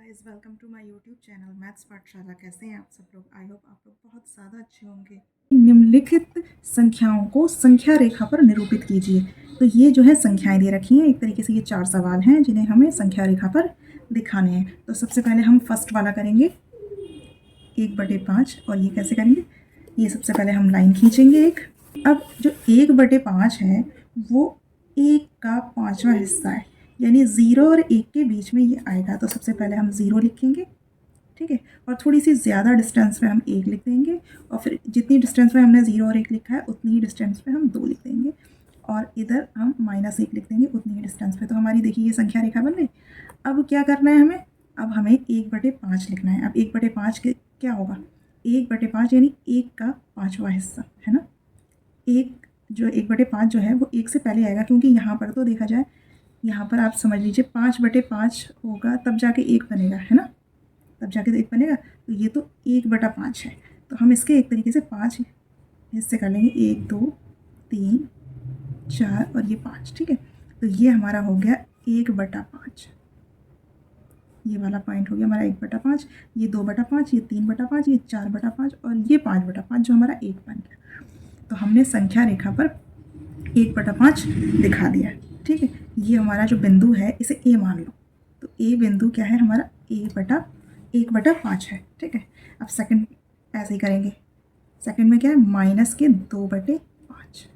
Guys, welcome to my YouTube channel maths Pathshala. कैसे हैं आप सब लोग? आई होप आप लोग बहुत ज़्यादा अच्छे होंगे। निम्नलिखित संख्याओं को संख्या रेखा पर निरूपित कीजिए। तो ये जो है संख्याएं दे रखी हैं, एक तरीके से ये 4 सवाल हैं जिन्हें हमें संख्या रेखा पर दिखाने हैं। तो सबसे पहले हम फर्स्ट वाला करेंगे 1/5। और ये कैसे करेंगे? ये सबसे पहले हम लाइन खींचेंगे एक। अब जो 1/5 है वो 1 का 5वां हिस्सा है, यानी 0 और 1 के बीच में ये आएगा। तो सबसे पहले हम 0 लिखेंगे, ठीक है, और थोड़ी सी ज़्यादा डिस्टेंस पे हम 1 लिख देंगे, और फिर जितनी डिस्टेंस पे हमने 0 और 1 लिखा है उतनी ही डिस्टेंस पे हम 2 लिख देंगे, और इधर हम -1 लिख देंगे उतनी ही डिस्टेंस पे। तो हमारी देखिए ये संख्या रेखा बन गई। अब क्या करना है हमें? अब हमें 1/5 लिखना है। अब 1/5 के क्या होगा? 1/5 यानी 1 का 5वां हिस्सा, है ना। 1/5 जो है वो 1 से पहले आएगा, क्योंकि यहाँ पर तो देखा जाए, यहाँ पर आप समझ लीजिए 5/5 होगा तब जाके 1 बनेगा, है ना, तब जाके तो 1 बनेगा। तो ये तो 1/5 है, तो हम इसके एक तरीके से 5 हिस्से कर लेंगे, 1 2 3 4 और ये 5, ठीक है। तो ये हमारा हो गया 1/5। ये वाला पॉइंट हो गया हमारा 1/5, ये 2/5, ये 3/5, ये 4/5 और ये 5/5 जो हमारा 1 बन गया। तो हमने संख्या रेखा पर 1/5 दिखा दिया, ठीक है। ये हमारा जो बिंदु है इसे ए मान लो। तो ए बिंदु क्या है हमारा? 1/5 है, ठीक है। अब सेकंड ऐसे ही करेंगे। सेकंड में क्या है? -2/5।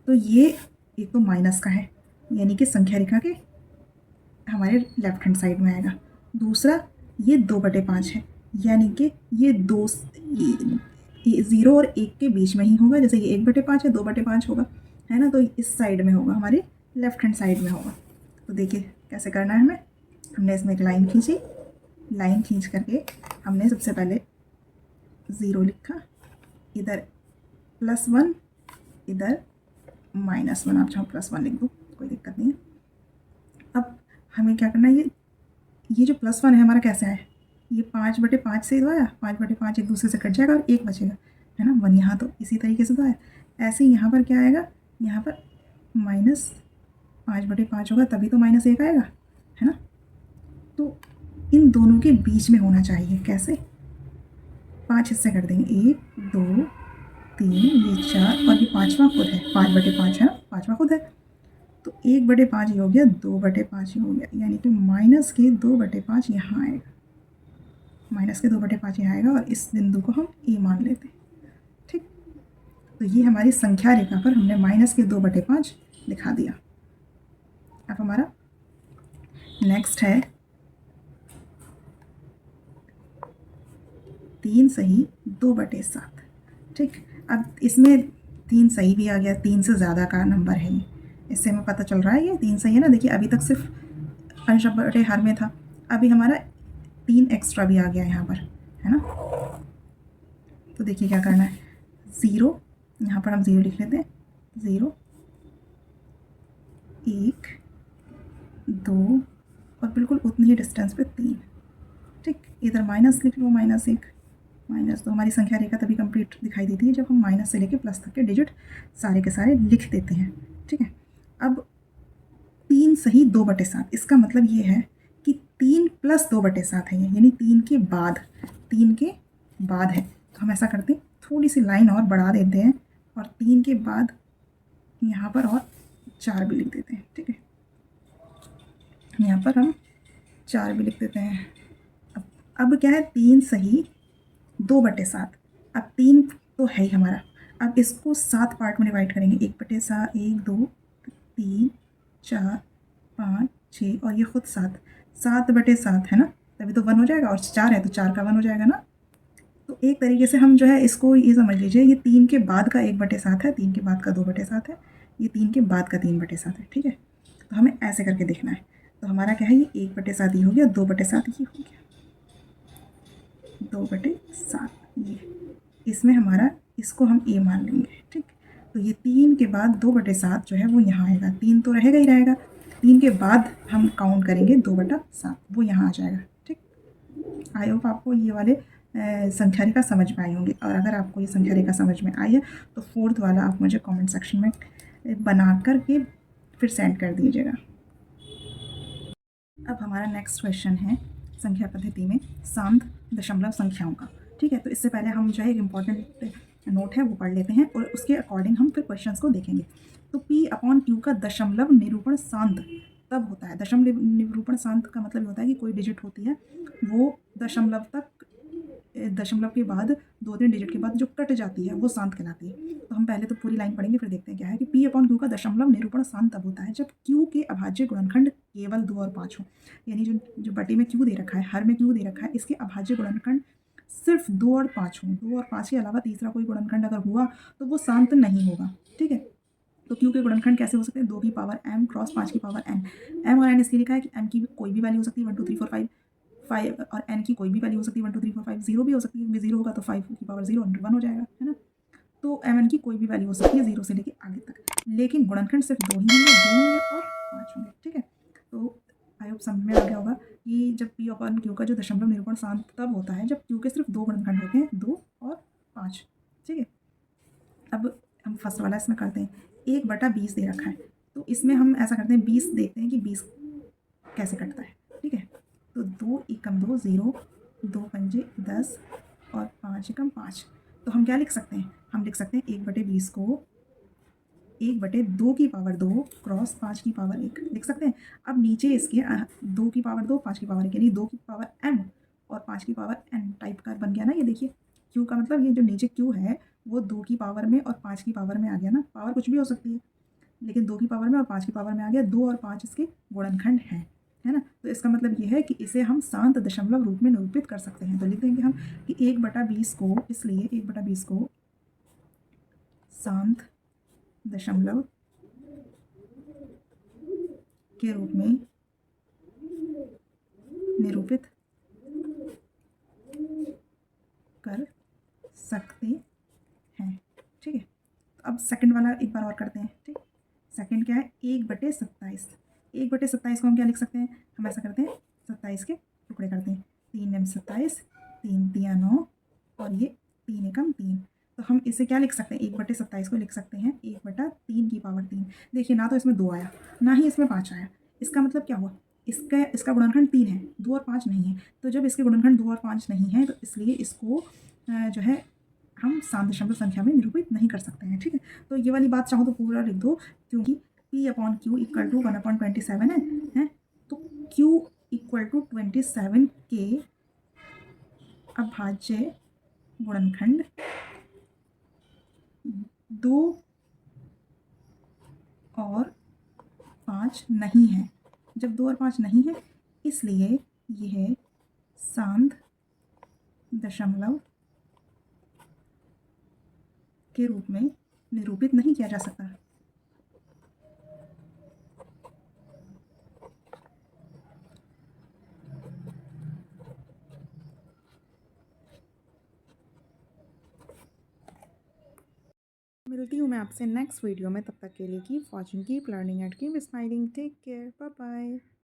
तो ये एक तो माइनस का है, यानी कि संख्या रेखा के हमारे लेफ्ट हैंड साइड में आएगा। दूसरा ये 2/5 है, यानी कि ये 0 और 1 के बीच में ही होगा। जैसे ये 1/5 है, 2/5 होगा, है ना। तो इस साइड में होगा, हमारे लेफ्ट हैंड साइड में होगा। तो देखिए कैसे करना है हमें। हमने इसमें एक लाइन खींची, लाइन खींच करके हमने सबसे पहले 0 लिखा, इधर +1, इधर -1। आप चाहो +1 लिख दो, कोई दिक्कत नहीं है। अब हमें क्या करना है? ये जो +1 है हमारा कैसे आया? ये 5/5 से तो आया, 5/5 एक दूसरे से कट जाएगा और 1 बचेगा, है ना। 1 यहाँ तो इसी तरीके से तो आया। ऐसे ही यहाँ पर क्या आएगा? यहाँ पर -5/5 होगा, तभी तो -1 आएगा, है ना। तो इन दोनों के बीच में होना चाहिए। कैसे? 5 हिस्से कर देंगे, 1 2 3, ये 4 और ये 5वां खुद है, 5/5 है ना, 5वां खुद है। तो 1/5 ही हो गया, 2/5 ही हो गया, यानी कि -2/5 यहाँ आएगा, -2/5 यहाँ आएगा, और इस बिंदु को हम ए मान लेते हैं, ठीक। तो ये हमारी संख्या रेखा पर हमने -2/5 दिखा दिया। अब हमारा नेक्स्ट है 3 सही 2/7, ठीक। अब इसमें 3 सही भी आ गया, 3 से ज़्यादा का नंबर है ये, इससे हमें पता चल रहा है ये 3 सही है ना। देखिए अभी तक सिर्फ अंश बटे हर में था, अभी हमारा 3 एक्स्ट्रा भी आ गया यहाँ पर, है ना। तो देखिए क्या करना है। 0, यहाँ पर हम 0 लिख लेते हैं, 0 1 2 और बिल्कुल उतनी ही डिस्टेंस पे 3, ठीक। इधर माइनस लिख लो, -1 -2। हमारी संख्या रेखा तभी कंप्लीट दिखाई देती है जब हम माइनस से लेके प्लस तक के डिजिट सारे के सारे लिख देते हैं, ठीक है। अब 3 सही 2/7, इसका मतलब ये है कि 3 + 2/7 है ये, यानी 3 के बाद, 3 के बाद है। तो हम ऐसा करते हैं, थोड़ी सी लाइन और बढ़ा देते हैं, और 3 के बाद यहाँ पर और 4 भी लिख देते हैं, ठीक है। यहाँ पर हम 4 भी लिख देते हैं। अब क्या है? 3 सही 2/7। अब 3 तो है ही हमारा, अब इसको 7 पार्ट में डिवाइड करेंगे। 1/7, 1 2 3 4 5 6 और ये खुद 7, 7/7 है ना, तभी तो 1 हो जाएगा, और 4 है तो 4 का 1 हो जाएगा ना। तो एक तरीके से हम जो है इसको ये समझ लीजिए, ये 3 के बाद का 1/7 है, 3 के बाद का 2/7 है, ये 3 के बाद का 3/7 है, ठीक है। तो हमें ऐसे करके देखना है। तो हमारा क्या है? ये 1/7 ही हो गया, 2/7 ही हो गया, 2/7 ये, इसमें हमारा, इसको हम ए मान लेंगे, ठीक। तो ये 3 के बाद 2/7 जो है वो यहाँ आएगा, 3 तो रहेगा ही रहेगा, 3 के बाद हम काउंट करेंगे 2/7, वो यहाँ आ जाएगा, ठीक। आई होप आपको ये वाले संख्या रेखा समझ में आई होंगी, और अगर आपको ये संख्या रेखा समझ में आई है तो 4th वाला आप मुझे कमेंट सेक्शन में बना कर के फिर सेंड कर दीजिएगा। अब हमारा नेक्स्ट क्वेश्चन है संख्या पद्धति में शांत दशमलव संख्याओं का। ठीक है, तो इससे पहले हम जो है एक इम्पॉर्टेंट नोट है वो पढ़ लेते हैं और उसके अकॉर्डिंग हम फिर क्वेश्चंस को देखेंगे। तो P/Q का दशमलव निरूपण शांत तब होता है। दशमलव निरूपण शांत का मतलब ये होता है कि कोई डिजिट होती है वो दशमलव तक, दशमलव के बाद 2-3 डिजिट के बाद जो कट जाती है वो शांत कहलाती है। तो हम पहले तो पूरी लाइन पढ़ेंगे फिर देखते हैं क्या है कि P/Q का दशमलव निरूपण शांत तब होता है जब Q के अभाज्य गुणनखंड केवल 2 और 5 हो। यानी जो बटे में Q दे रखा है, हर में Q दे रखा है, इसके अभाज्य गुणनखंड सिर्फ 2 और 5 हों। 2 और 5 के अलावा तीसरा कोई गुणनखंड अगर हुआ तो वो शांत नहीं होगा। ठीक है, तो Q के गुणनखंड कैसे हो सकते हैं? 2 की पावर m क्रॉस 5 की पावर n। m और n इसलिए लिखा है कि m की कोई भी वैल्यू हो सकती है 1 2 3 4 5 5 और n की कोई भी वैल्यू हो सकती है 1 2 3 4 5 0 भी हो सकती है, क्योंकि 0 होगा तो 5 की पावर 0 1 हो जाएगा, है ना। तो mn की कोई भी वैल्यू हो सकती है 0 से लेके आगे तक, लेकिन गुणनखंड सिर्फ 2 ही होंगे, 2 होंगे और 5 होंगे। ठीक है, तो आई होप समझ में आ गया होगा कि जब P/Q का जो दशमलव निरूपण शांत तब होता है जब Q के सिर्फ 2 गुणनखंड होते हैं, 2 और 5। ठीक है, अब हम फर्स्ट वाला इसमें करते हैं। 1/20 दे रखा है, तो इसमें हम ऐसा करते हैं 20 देखते हैं कि 20 कैसे कटता है। ठीक है, तो 2 एकम 2 0, 2 पंजे 10 और 5 एकम 5। तो हम क्या लिख सकते हैं? हम लिख सकते हैं 1/20 को 1/2 की पावर 2 क्रॉस 5 की पावर 1 लिख सकते हैं। अब नीचे इसके 2 की पावर 2 5 की पावर 1 यानी 2 की पावर m और 5 की पावर n टाइप का बन गया ना। ये देखिए Q का मतलब ये जो नीचे Q है वो 2 की पावर में और 5 की पावर में आ गया ना। पावर कुछ भी हो सकती है, लेकिन 2 की पावर में और 5 की पावर में आ गया। 2 और 5 इसके गुणनखंड हैं, है ना। तो इसका मतलब ये है कि इसे हम शांत दशमलव रूप में निरूपित कर सकते हैं। तो लिख देंगे हम कि 1/20 को, इसलिए 1/20 को शांत दशमलव के रूप में निरूपित कर सकते हैं। ठीक है, तो अब सेकंड वाला एक बार और करते हैं। ठीक, सेकंड क्या है? 1/27। 1/27 को हम क्या लिख सकते हैं? हम ऐसा करते हैं 27 के टुकड़े करते हैं। 3 एम 27, 3 तिया 9 और ये 3 एकम 3। तो हम इसे क्या लिख सकते हैं? 1/27 को लिख सकते हैं 1/3 की पावर 3। देखिए ना तो इसमें 2 आया ना ही इसमें 5 आया। इसका मतलब क्या हुआ? इसका गुणनखंड 3 है, 2 और 5 नहीं है। तो जब इसके गुणनखंड 2 और 5 नहीं है तो इसलिए इसको जो है हम शांत दशमलव संख्या में निरूपित नहीं कर सकते हैं। ठीक है, तो ये वाली बात चाहो तो पूरा लिख दो, क्योंकि P/Q इक्वल टू 1/27 है। तो Q इक्वल टू 27 के अभाज्य गुणनखंड 2 और 5 नहीं है। जब 2 और 5 नहीं है इसलिए यह शांत दशमलव के रूप में निरूपित नहीं किया जा सकता। मिलती हूँ मैं आपसे नेक्स्ट वीडियो में। तब तक के लिए keep watching, keep learning and keep smiling. Take care, bye bye.